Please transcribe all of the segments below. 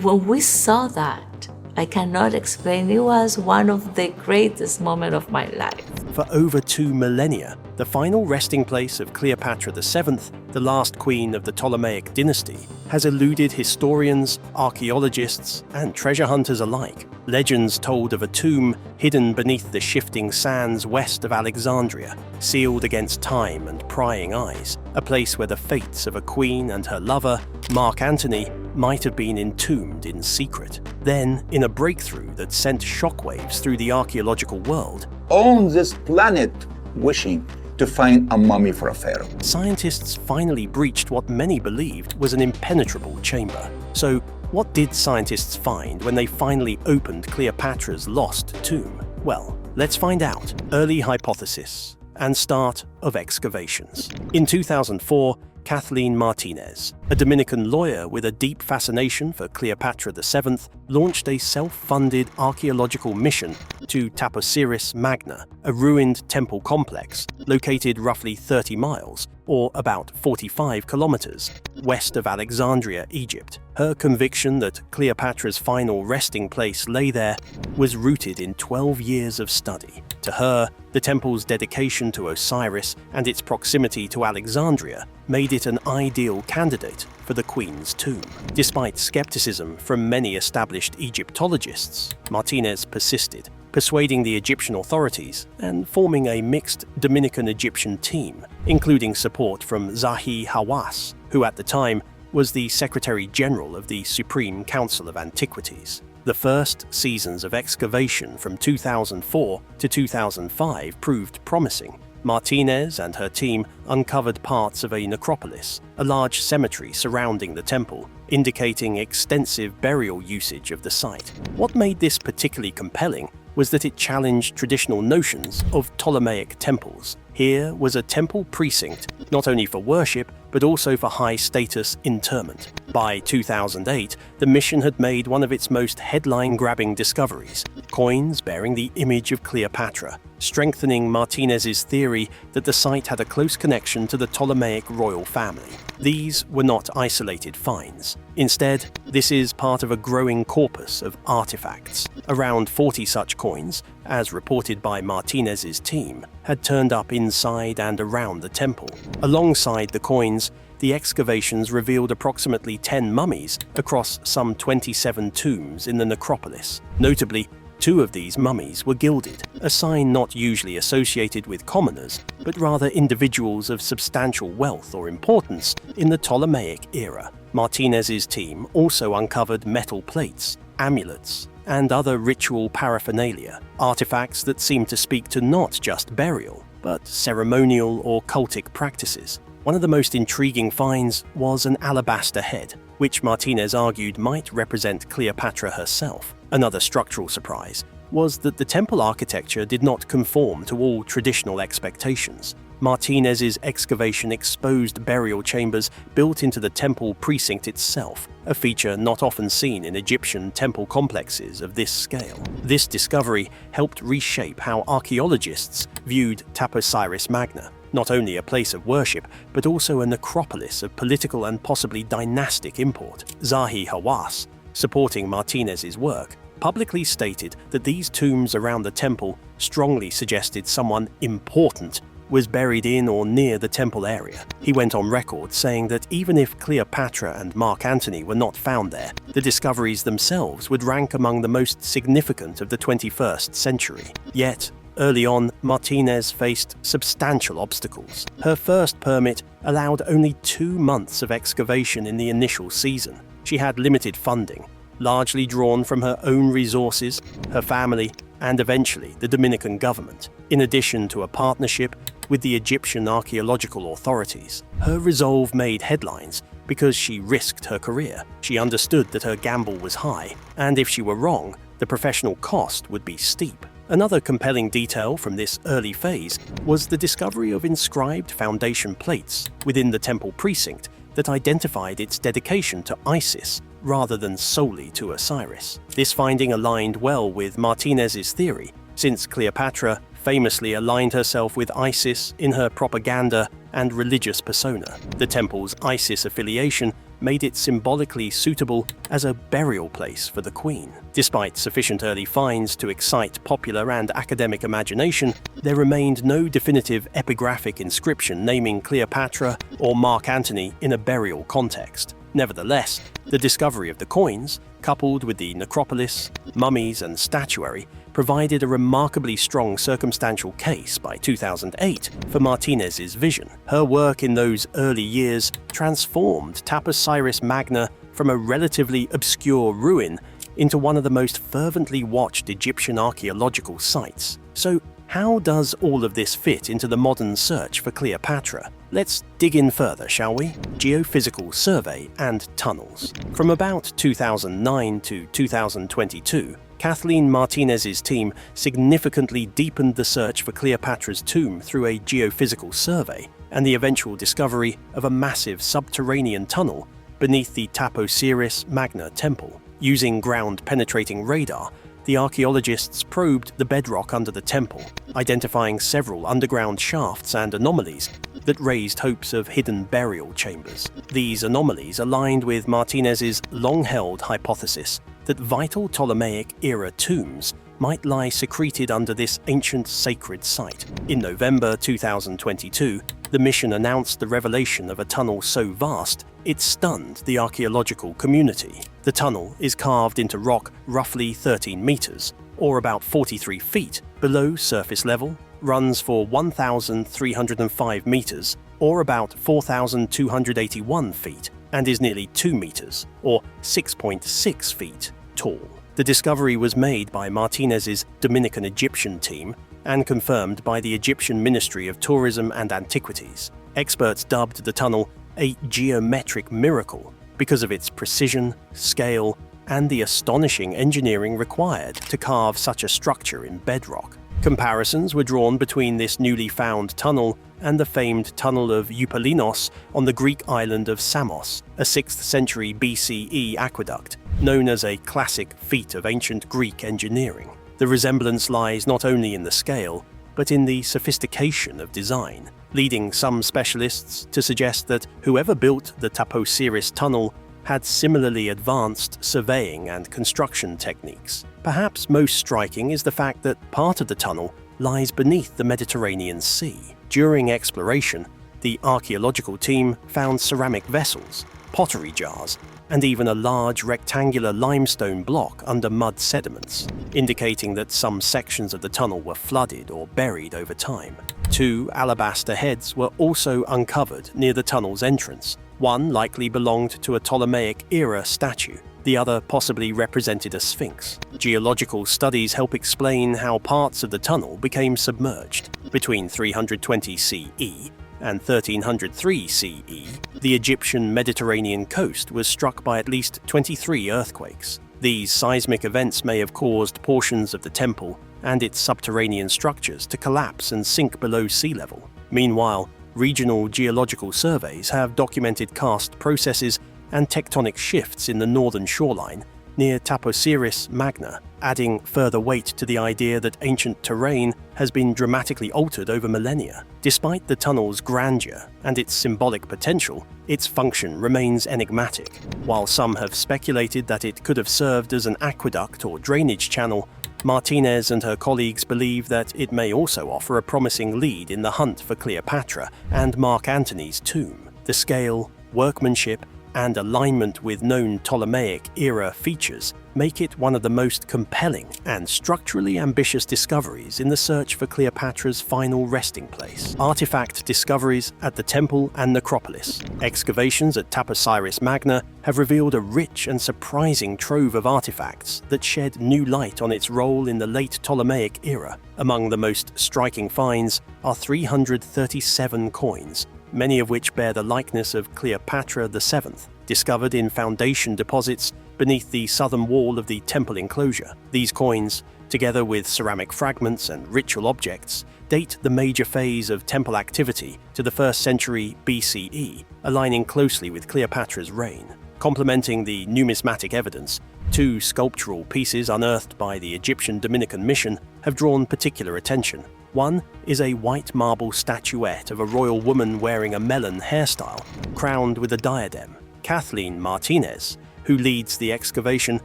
when we saw that, I cannot explain, it was one of the greatest moments of my life. For over 2 millennia, the final resting place of Cleopatra the Seventh, the last queen of the Ptolemaic dynasty, has eluded historians, archaeologists, and treasure hunters alike. Legends told of a tomb hidden beneath the shifting sands west of Alexandria, sealed against time and prying eyes, a place where the fates of a queen and her lover, Mark Antony, might have been entombed in secret. Then, in a breakthrough that sent shockwaves through the archaeological world, on this planet wishing to find a mummy for a pharaoh, scientists finally breached what many believed was an impenetrable chamber. So, what did scientists find when they finally opened Cleopatra's lost tomb? Well, let's find out. Early hypothesis and start of excavations. In 2004, Kathleen Martinez, a Dominican lawyer with a deep fascination for Cleopatra the Seventh, launched a self-funded archaeological mission to Taposiris, Magna, a ruined temple complex located roughly 30 miles, or about 45 kilometers, west of Alexandria, Egypt. Her conviction that Cleopatra's final resting place lay there was rooted in 12 years of study. To her, the temple's dedication to Osiris and its proximity to Alexandria made it an ideal candidate for the queen's tomb. Despite skepticism from many established Egyptologists, Martinez persisted, persuading the Egyptian authorities and forming a mixed Dominican-Egyptian team, including support from Zahi Hawass, who at the time was the Secretary General of the Supreme Council of Antiquities. The first seasons of excavation from 2004 to 2005 proved promising. Martinez and her team uncovered parts of a necropolis, a large cemetery surrounding the temple, indicating extensive burial usage of the site. What made this particularly compelling was that it challenged traditional notions of Ptolemaic temples. Here was a temple precinct, not only for worship, but also for high-status interment. By 2008, the mission had made one of its most headline-grabbing discoveries: coins bearing the image of Cleopatra, strengthening Martinez's theory that the site had a close connection to the Ptolemaic royal family. These were not isolated finds. Instead, this is part of a growing corpus of artifacts. Around 40 such coins, as reported by Martinez's team, had turned up inside and around the temple. Alongside the coins, the excavations revealed approximately 10 mummies across some 27 tombs in the necropolis. Notably, 2 of these mummies were gilded, a sign not usually associated with commoners, but rather individuals of substantial wealth or importance in the Ptolemaic era. Martinez's team also uncovered metal plates, amulets, and other ritual paraphernalia, artifacts that seemed to speak to not just burial, but ceremonial or cultic practices. One of the most intriguing finds was an alabaster head, which Martinez argued might represent Cleopatra herself. Another structural surprise was that the temple architecture did not conform to all traditional expectations. Martinez's excavation exposed burial chambers built into the temple precinct itself, a feature not often seen in Egyptian temple complexes of this scale. This discovery helped reshape how archaeologists viewed Taposiris Magna, not only a place of worship, but also a necropolis of political and possibly dynastic import. Zahi Hawass, supporting Martinez's work, publicly stated that these tombs around the temple strongly suggested someone important was buried in or near the temple area. He went on record saying that even if Cleopatra and Mark Antony were not found there, the discoveries themselves would rank among the most significant of the 21st century. Yet, early on, Martinez faced substantial obstacles. Her first permit allowed only 2 months of excavation in the initial season. She had limited funding, largely drawn from her own resources, her family, and eventually the Dominican government, in addition to a partnership with the Egyptian archaeological authorities. Her resolve made headlines because she risked her career. She understood that her gamble was high, and if she were wrong, the professional cost would be steep. Another compelling detail from this early phase was the discovery of inscribed foundation plates within the temple precinct that identified its dedication to Isis rather than solely to Osiris. This finding aligned well with Martinez's theory, since Cleopatra famously aligned herself with Isis in her propaganda and religious persona. The temple's Isis affiliation made it symbolically suitable as a burial place for the queen. Despite sufficient early finds to excite popular and academic imagination, there remained no definitive epigraphic inscription naming Cleopatra or Mark Antony in a burial context. Nevertheless, the discovery of the coins, coupled with the necropolis, mummies, and statuary, provided a remarkably strong circumstantial case by 2008 for Martinez's vision. Her work in those early years transformed Taposiris Magna from a relatively obscure ruin into one of the most fervently watched Egyptian archaeological sites. So, how does all of this fit into the modern search for Cleopatra? Let's dig in further, shall we? Geophysical survey and tunnels. From about 2009 to 2022, Kathleen Martinez's team significantly deepened the search for Cleopatra's tomb through a geophysical survey and the eventual discovery of a massive subterranean tunnel beneath the Taposiris Magna temple. Using ground-penetrating radar, the archaeologists probed the bedrock under the temple, identifying several underground shafts and anomalies that raised hopes of hidden burial chambers. These anomalies aligned with Martinez's long-held hypothesis that vital Ptolemaic-era tombs might lie secreted under this ancient sacred site. In November 2022, the mission announced the revelation of a tunnel so vast it stunned the archaeological community. The tunnel is carved into rock roughly 13 meters, or about 43 feet, below surface level, runs for 1,305 meters, or about 4,281 feet, and is nearly 2 meters, or 6.6 feet, tall. The discovery was made by Martinez's Dominican Egyptian team and confirmed by the Egyptian Ministry of Tourism and Antiquities. Experts dubbed the tunnel a geometric miracle because of its precision, scale, and the astonishing engineering required to carve such a structure in bedrock. Comparisons were drawn between this newly found tunnel and the famed tunnel of Eupalinos on the Greek island of Samos, a 6th century BCE aqueduct, known as a classic feat of ancient Greek engineering. The resemblance lies not only in the scale, but in the sophistication of design, leading some specialists to suggest that whoever built the Taposiris tunnel had similarly advanced surveying and construction techniques. Perhaps most striking is the fact that part of the tunnel lies beneath the Mediterranean Sea. During exploration, the archaeological team found ceramic vessels, pottery jars, and even a large rectangular limestone block under mud sediments, indicating that some sections of the tunnel were flooded or buried over time. 2 alabaster heads were also uncovered near the tunnel's entrance. One likely belonged to a Ptolemaic-era statue, the other possibly represented a sphinx. Geological studies help explain how parts of the tunnel became submerged. Between 320 CE and 1303 CE, the Egyptian Mediterranean coast was struck by at least 23 earthquakes. These seismic events may have caused portions of the temple and its subterranean structures to collapse and sink below sea level. Meanwhile, regional geological surveys have documented karst processes and tectonic shifts in the northern shoreline near Taposiris Magna, adding further weight to the idea that ancient terrain has been dramatically altered over millennia. Despite the tunnel's grandeur and its symbolic potential, its function remains enigmatic. While some have speculated that it could have served as an aqueduct or drainage channel, Martinez and her colleagues believe that it may also offer a promising lead in the hunt for Cleopatra and Mark Antony's tomb. The scale, workmanship, and alignment with known Ptolemaic-era features make it one of the most compelling and structurally ambitious discoveries in the search for Cleopatra's final resting place. Artifact discoveries at the temple and necropolis. Excavations at Taposiris Magna have revealed a rich and surprising trove of artifacts that shed new light on its role in the late Ptolemaic era. Among the most striking finds are 337 coins, many of which bear the likeness of Cleopatra the Seventh, discovered in foundation deposits beneath the southern wall of the temple enclosure. These coins, together with ceramic fragments and ritual objects, date the major phase of temple activity to the 1st century BCE, aligning closely with Cleopatra's reign. Complementing the numismatic evidence, 2 sculptural pieces unearthed by the Egyptian Dominican mission have drawn particular attention. One is a white marble statuette of a royal woman wearing a melon hairstyle, crowned with a diadem, Kathleen Martinez, who leads the excavation,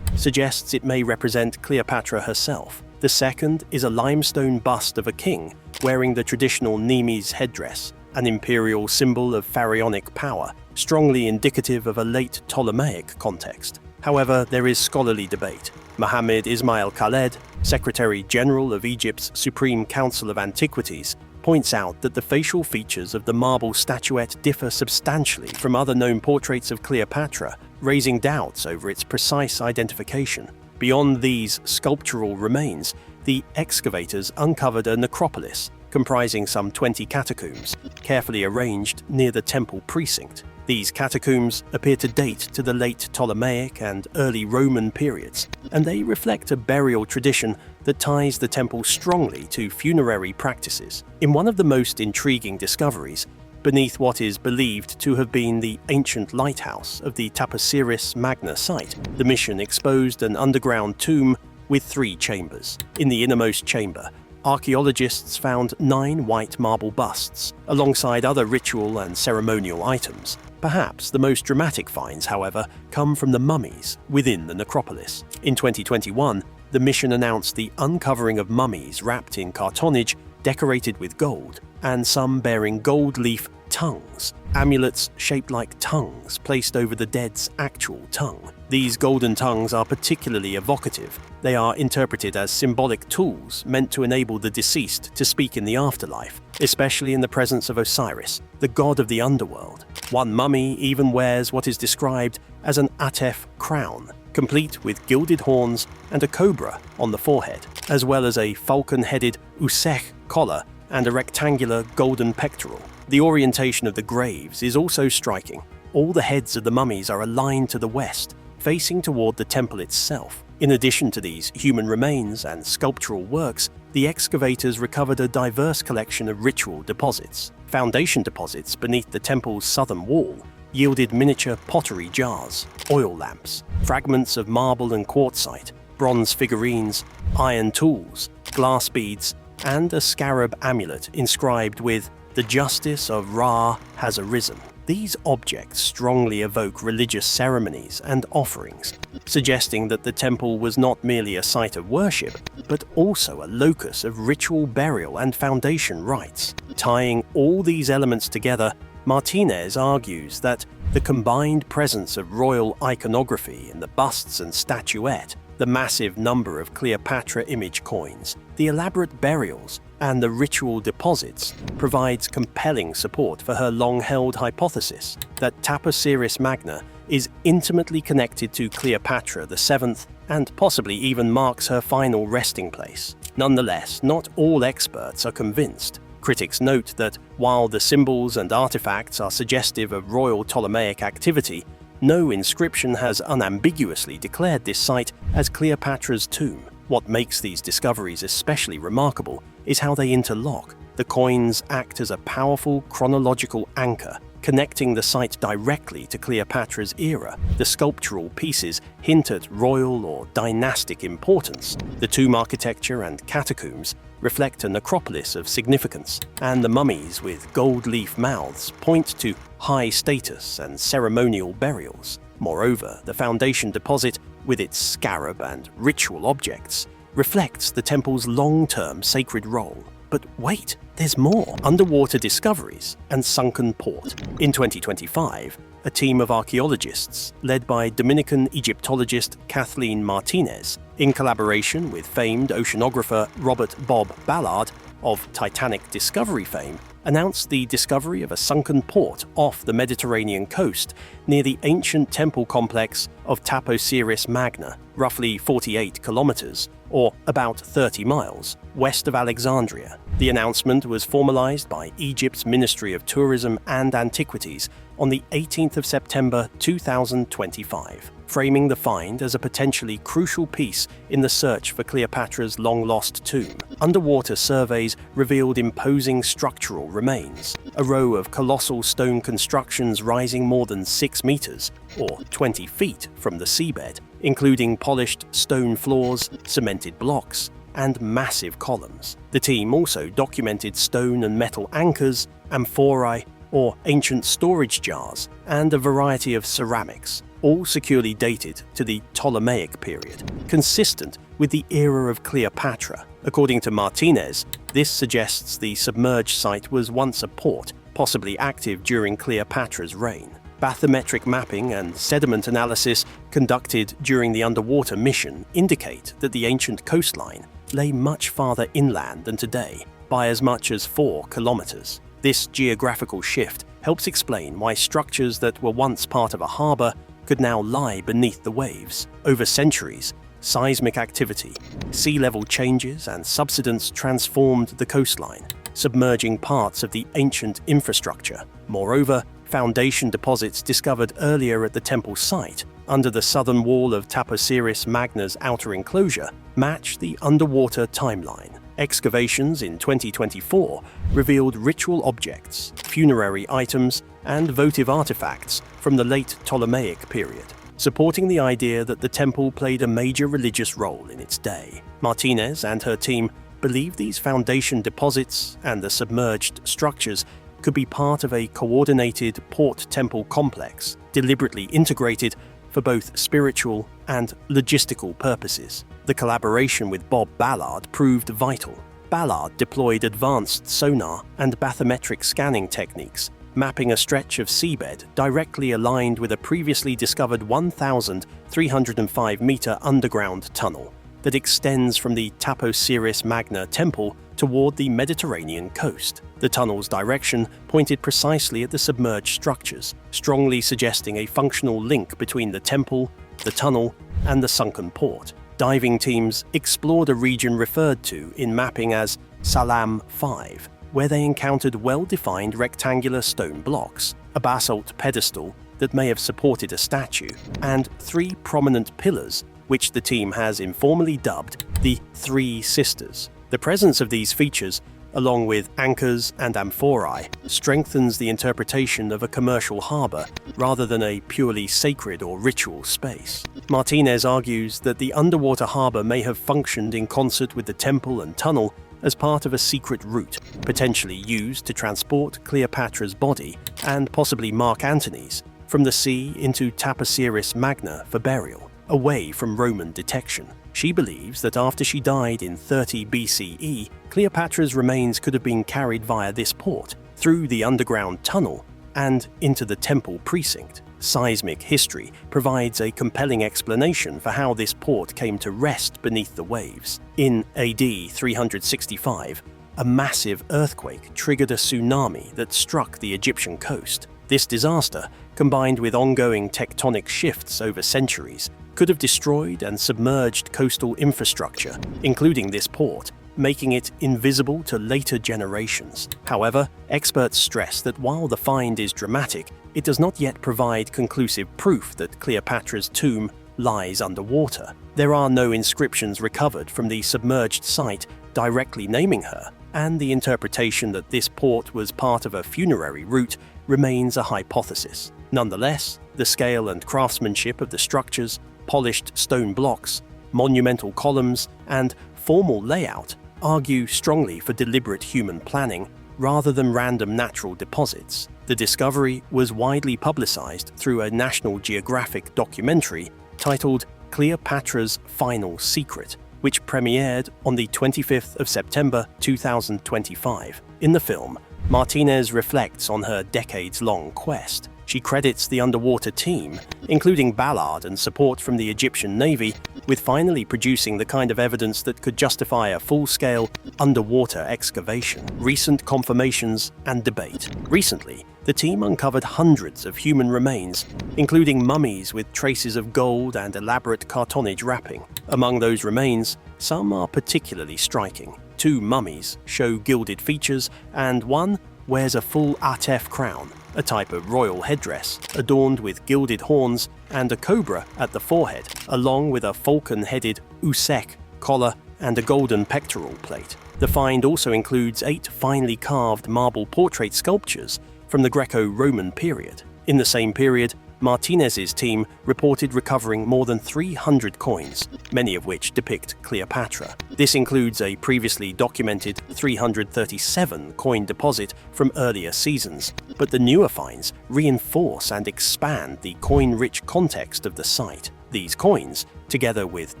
suggests it may represent Cleopatra herself. The second is a limestone bust of a king wearing the traditional Nemes headdress, an imperial symbol of pharaonic power, strongly indicative of a late Ptolemaic context. However, there is scholarly debate. Mohammed Ismail Khaled, Secretary General of Egypt's Supreme Council of Antiquities, points out that the facial features of the marble statuette differ substantially from other known portraits of Cleopatra, raising doubts over its precise identification. Beyond these sculptural remains, the excavators uncovered a necropolis comprising some 20 catacombs, carefully arranged near the temple precinct. These catacombs appear to date to the late Ptolemaic and early Roman periods, and they reflect a burial tradition that ties the temple strongly to funerary practices. In one of the most intriguing discoveries, beneath what is believed to have been the ancient lighthouse of the Taposiris Magna site, the mission exposed an underground tomb with 3 chambers. In the innermost chamber, archaeologists found 9 white marble busts, alongside other ritual and ceremonial items. Perhaps the most dramatic finds, however, come from the mummies within the necropolis. In 2021, the mission announced the uncovering of mummies wrapped in cartonnage decorated with gold, and some bearing gold leaf tongues, amulets shaped like tongues placed over the dead's actual tongue. These golden tongues are particularly evocative. They are interpreted as symbolic tools meant to enable the deceased to speak in the afterlife, especially in the presence of Osiris, the god of the underworld. One mummy even wears what is described as an atef crown, complete with gilded horns and a cobra on the forehead, as well as a falcon-headed usech collar and a rectangular golden pectoral. The orientation of the graves is also striking. All the heads of the mummies are aligned to the west, facing toward the temple itself. In addition to these human remains and sculptural works, the excavators recovered a diverse collection of ritual deposits. Foundation deposits beneath the temple's southern wall yielded miniature pottery jars, oil lamps, fragments of marble and quartzite, bronze figurines, iron tools, glass beads, and a scarab amulet inscribed with "The justice of Ra has arisen." These objects strongly evoke religious ceremonies and offerings, suggesting that the temple was not merely a site of worship, but also a locus of ritual burial and foundation rites. Tying all these elements together, Martinez argues that the combined presence of royal iconography in the busts and statuette, the massive number of Cleopatra image coins, the elaborate burials, and the ritual deposits provides compelling support for her long-held hypothesis that Taposiris Magna is intimately connected to Cleopatra the Seventh and possibly even marks her final resting place. Nonetheless, not all experts are convinced. Critics note that while the symbols and artifacts are suggestive of royal Ptolemaic activity, no inscription has unambiguously declared this site as Cleopatra's tomb. What makes these discoveries especially remarkable is how they interlock. The coins act as a powerful chronological anchor, connecting the site directly to Cleopatra's era. The sculptural pieces hint at royal or dynastic importance. The tomb architecture and catacombs reflect a necropolis of significance, and the mummies with gold leaf mouths point to high status and ceremonial burials. Moreover, the foundation deposit, with its scarab and ritual objects, reflects the temple's long-term sacred role. But wait, there's more. Underwater discoveries and sunken port. In 2025, a team of archaeologists, led by Dominican Egyptologist Kathleen Martinez, in collaboration with famed oceanographer Robert "Bob" Ballard of Titanic discovery fame, announced the discovery of a sunken port off the Mediterranean coast near the ancient temple complex of Taposiris Magna, roughly 48 kilometers, or about 30 miles, west of Alexandria. The announcement was formalized by Egypt's Ministry of Tourism and Antiquities on the 18th of September 2025, framing the find as a potentially crucial piece in the search for Cleopatra's long-lost tomb. Underwater surveys revealed imposing structural remains, a row of colossal stone constructions rising more than 6 meters, or 20 feet from the seabed, including polished stone floors, cemented blocks, and massive columns. The team also documented stone and metal anchors, amphorae, or ancient storage jars, and a variety of ceramics, all securely dated to the Ptolemaic period, consistent with the era of Cleopatra. According to Martinez, this suggests the submerged site was once a port, possibly active during Cleopatra's reign. Bathymetric mapping and sediment analysis conducted during the underwater mission indicate that the ancient coastline lay much farther inland than today, by as much as 4 kilometers. This geographical shift helps explain why structures that were once part of a harbor could now lie beneath the waves. Over centuries, seismic activity, sea level changes, and subsidence transformed the coastline, submerging parts of the ancient infrastructure. Moreover, foundation deposits discovered earlier at the temple site, under the southern wall of Taposiris Magna's outer enclosure, match the underwater timeline. Excavations in 2024 revealed ritual objects, funerary items, and votive artifacts from the late Ptolemaic period, supporting the idea that the temple played a major religious role in its day. Martinez and her team believe these foundation deposits and the submerged structures could be part of a coordinated port-temple complex, deliberately integrated for both spiritual and logistical purposes. The collaboration with Bob Ballard proved vital. Ballard deployed advanced sonar and bathymetric scanning techniques, mapping a stretch of seabed directly aligned with a previously discovered 1,305-meter underground tunnel that extends from the Taposiris Magna temple toward the Mediterranean coast. The tunnel's direction pointed precisely at the submerged structures, strongly suggesting a functional link between the temple, the tunnel, and the sunken port. Diving teams explored a region referred to in mapping as Salam 5, where they encountered well-defined rectangular stone blocks, a basalt pedestal that may have supported a statue, and 3 prominent pillars, which the team has informally dubbed the Three Sisters. The presence of these features, along with anchors and amphorae, strengthens the interpretation of a commercial harbor rather than a purely sacred or ritual space. Martinez argues that the underwater harbor may have functioned in concert with the temple and tunnel as part of a secret route, potentially used to transport Cleopatra's body, and possibly Mark Antony's, from the sea into Taposiris Magna for burial, away from Roman detection. She believes that after she died in 30 BCE, Cleopatra's remains could have been carried via this port, through the underground tunnel, and into the temple precinct. Seismic history provides a compelling explanation for how this port came to rest beneath the waves. In AD 365, a massive earthquake triggered a tsunami that struck the Egyptian coast. This disaster, combined with ongoing tectonic shifts over centuries, could have destroyed and submerged coastal infrastructure, including this port, making it invisible to later generations. However, experts stress that while the find is dramatic, it does not yet provide conclusive proof that Cleopatra's tomb lies underwater. There are no inscriptions recovered from the submerged site directly naming her, and the interpretation that this port was part of a funerary route remains a hypothesis. Nonetheless, the scale and craftsmanship of the structures, polished stone blocks, monumental columns, and formal layout argue strongly for deliberate human planning rather than random natural deposits. The discovery was widely publicized through a National Geographic documentary titled Cleopatra's Final Secret, which premiered on the 25th of September 2025. In the film, Martinez reflects on her decades-long quest. She credits the underwater team, including Ballard and support from the Egyptian Navy, with finally producing the kind of evidence that could justify a full-scale underwater excavation. Recent confirmations and debate. Recently, the team uncovered hundreds of human remains, including mummies with traces of gold and elaborate cartonnage wrapping. Among those remains, some are particularly striking. 2 mummies show gilded features, and one wears a full atef crown, a type of royal headdress adorned with gilded horns and a cobra at the forehead, along with a falcon-headed usek collar and a golden pectoral plate. The find also includes 8 finely carved marble portrait sculptures from the Greco-Roman period. In the same period, Martinez's team reported recovering more than 300 coins, many of which depict Cleopatra. This includes a previously documented 337 coin deposit from earlier seasons, but the newer finds reinforce and expand the coin-rich context of the site. These coins, together with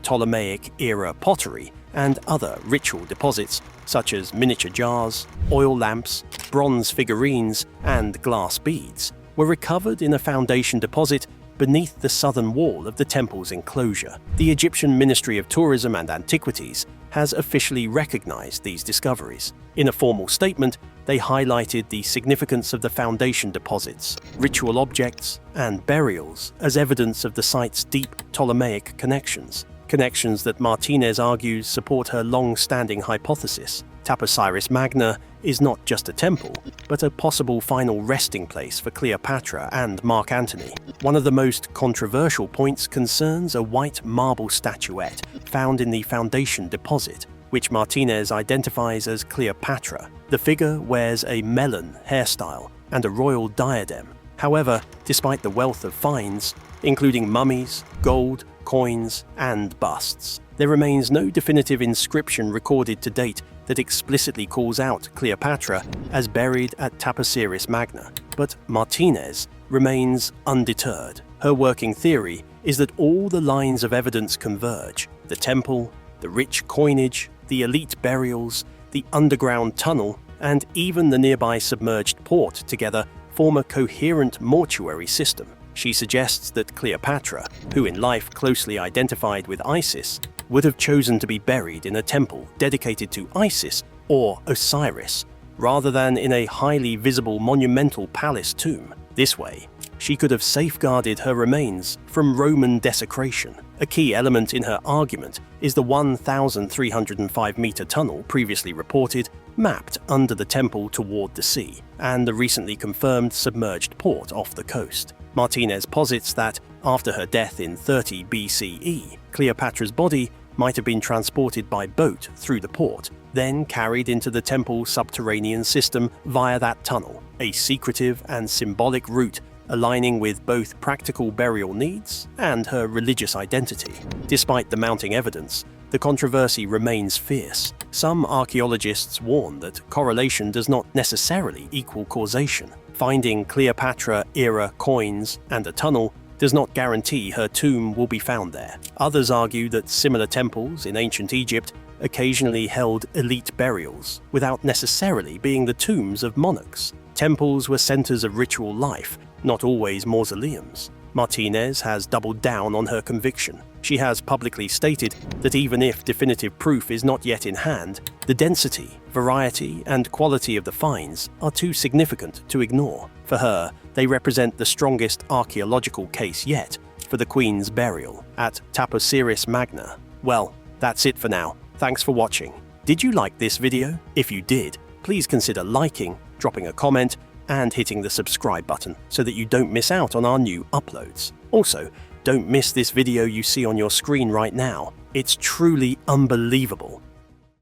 Ptolemaic-era pottery and other ritual deposits such as miniature jars, oil lamps, bronze figurines, and glass beads, were recovered in a foundation deposit beneath the southern wall of the temple's enclosure. The Egyptian Ministry of Tourism and Antiquities has officially recognized these discoveries. In a formal statement, they highlighted the significance of the foundation deposits, ritual objects, and burials as evidence of the site's deep Ptolemaic connections that Martinez argues support her long-standing hypothesis. Taposiris Magna is not just a temple, but a possible final resting place for Cleopatra and Mark Antony. One of the most controversial points concerns a white marble statuette found in the foundation deposit, which Martinez identifies as Cleopatra. The figure wears a melon hairstyle and a royal diadem. However, despite the wealth of finds, including mummies, gold, coins, and busts, there remains no definitive inscription recorded to date that explicitly calls out Cleopatra as buried at Taposiris Magna. But Martinez remains undeterred. Her working theory is that all the lines of evidence converge: the temple, the rich coinage, the elite burials, the underground tunnel, and even the nearby submerged port together form a coherent mortuary system. She suggests that Cleopatra, who in life closely identified with Isis, would have chosen to be buried in a temple dedicated to Isis or Osiris, rather than in a highly visible monumental palace tomb. This way, she could have safeguarded her remains from Roman desecration. A key element in her argument is the 1,305-meter tunnel previously reported, mapped under the temple toward the sea, and the recently confirmed submerged port off the coast. Martinez posits that, after her death in 30 BCE, Cleopatra's body might have been transported by boat through the port, then carried into the temple's subterranean system via that tunnel, a secretive and symbolic route aligning with both practical burial needs and her religious identity. Despite the mounting evidence, the controversy remains fierce. Some archaeologists warn that correlation does not necessarily equal causation. Finding Cleopatra-era coins and a tunnel does not guarantee her tomb will be found there. Others argue that similar temples in ancient Egypt occasionally held elite burials, without necessarily being the tombs of monarchs. Temples were centers of ritual life, not always mausoleums. Martinez has doubled down on her conviction. She has publicly stated that even if definitive proof is not yet in hand, the density, variety, and quality of the finds are too significant to ignore. For her, they represent the strongest archaeological case yet for the Queen's burial at Taposiris Magna. Well, that's it for now. Thanks for watching. Did you like this video? If you did, please consider liking, dropping a comment, and hitting the subscribe button so that you don't miss out on our new uploads. Also, don't miss this video you see on your screen right now. It's truly unbelievable.